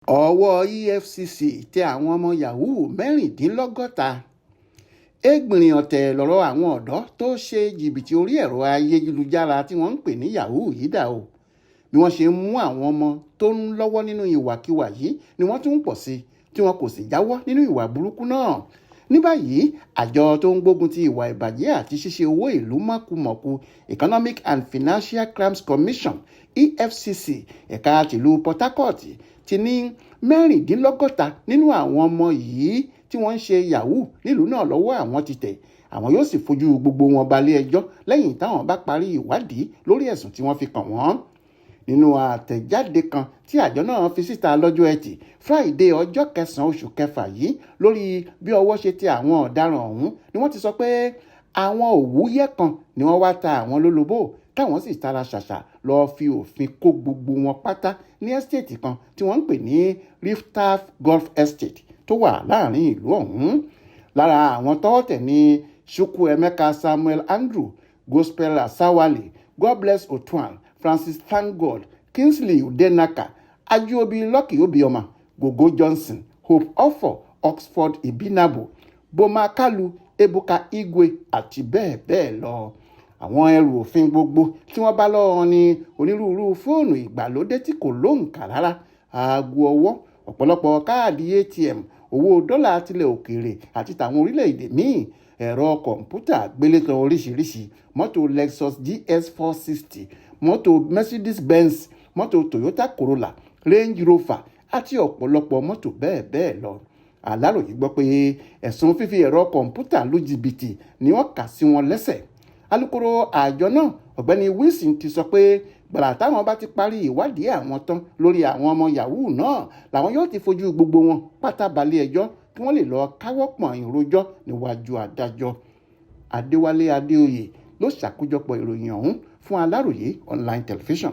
ọwọ́ Efcc tẹ àwọn ọmọ Yahoo mẹ́rìndínlọ́gọ́ta. Ẹgbìnrin ọ̀tẹ̀ lọ̀rọ̀ àwọn ọ̀dọ́ tó ṣe jìbìtì orí ẹ̀rọ ayélujára tí wọ́n ń pè ní Yahoo yìí dà o. Bí wọ́n ṣe ń mú àwọn ọmọ tó ń lọ́wọ́ nínú ìwàkiwà yìí ni wọ́n tún ń pọ̀ sí tí wọn kò sì jáwọ́ nínú ìwà burúkú náà. Ní báyìí, àjọ tó ń gbógun ti ìwà ìbàjẹ́ àti ṣíṣe owó ìlú mọ̀kùmọ̀kù Economic and Financial Crimes Commission EFCC ẹ̀ka tìlú Port Harcourt ti ní mẹ́rìndínlọ́gọ́ta nínú àwọn ọmọ yìí tí wọ́n ń ṣe Yahoo nílùú náà lọ́wọ́ àwọn ti tẹ̀. Àwọn yóò sì fojú gbogbo wọn balẹ̀ ẹjọ́ lẹ́yìn táwọn bá parí ìwádìí lórí ẹ̀sùn tí wọ́n fi kàn wọ́n. Nínú àtẹ̀jáde kan tí àjọ náà fi síta lọ́jọ́ Ẹtì Friday ọjọ́ 9 oṣù kẹfà yìí lórí bí ọwọ́ ṣe tẹ àwọn ọ̀daràn ọ̀hún ni wọ́n ti sọ pé àwọn òwúyẹ́ kan ni wọ́n wá ta àwọn lólobó táwọn sì tara ṣàṣà lọ́ọ́ fi òfin kó gbogbo wọn pátá ní ẹ́stéètì kan tí wọ́n ń pè ní Riftaf Golf Estate tó wà láàrin ìlú ọ̀hún. Lára àwọn tọ́wọ́ tẹ̀ ní Chukwuemeka Samuel Andrew, Gospel Asawale, God Bless Otuan, Francis Thangold, Kingsley Udenaka, Ajuobi Lucky Obioma, Gogo Johnson, Hope Offor, Oxford Ibinabo, Boma Kalu, Ebuka Igwe àti bẹ́ẹ̀ bẹ́ẹ̀ lọ. Àwọn ẹrù òfin gbogbo tí wọ́n bá lọ́wọ́ ní onírúurú fóònù ìgbàlódé tí kò lóǹkà rárá, aago ọwọ́, ọ̀pọ̀lọpọ̀ káàdì ATM, owó dọ́là tilẹ̀ òkèèrè àti tàwọn orílẹ̀-èdè míì, ẹ̀rọ kọ̀ǹpútà gbélétan oríṣiríṣi, mọ́tò Lexus GS 460, mọ́tò Mercedes-Benz, mọ́tò Toyota Corolla, Range Rover àti ọ̀pọ̀lọpọ̀ mọ́tò bẹ́ẹ̀ bẹ́ẹ̀ lọ. Aláròyé gbọ́ pé ẹ̀sùn fífi ẹ̀rọ kọ̀ǹpútà lu jìbìtì ni wọ́n kà sí wọn lẹ́sẹ̀. Alukoro àjọ náà ọ̀gbẹ́ni Wilson ti sọ pé gbàrà táwọn bá ti parí ìwádìí àwọn tán lórí àwọn ọmọ Yahoo náà làwọn yóò ti fojú gbogbo wọn pátá balẹ̀ ẹjọ́ kí wọ́n lè lọ káwọ́ pọ̀nyìn rojọ́ níwájú adájọ́. Adéwálé Adéoyè ló ṣàkójọpọ̀ ìròyìn ọ̀hún fún Aláròyé online television.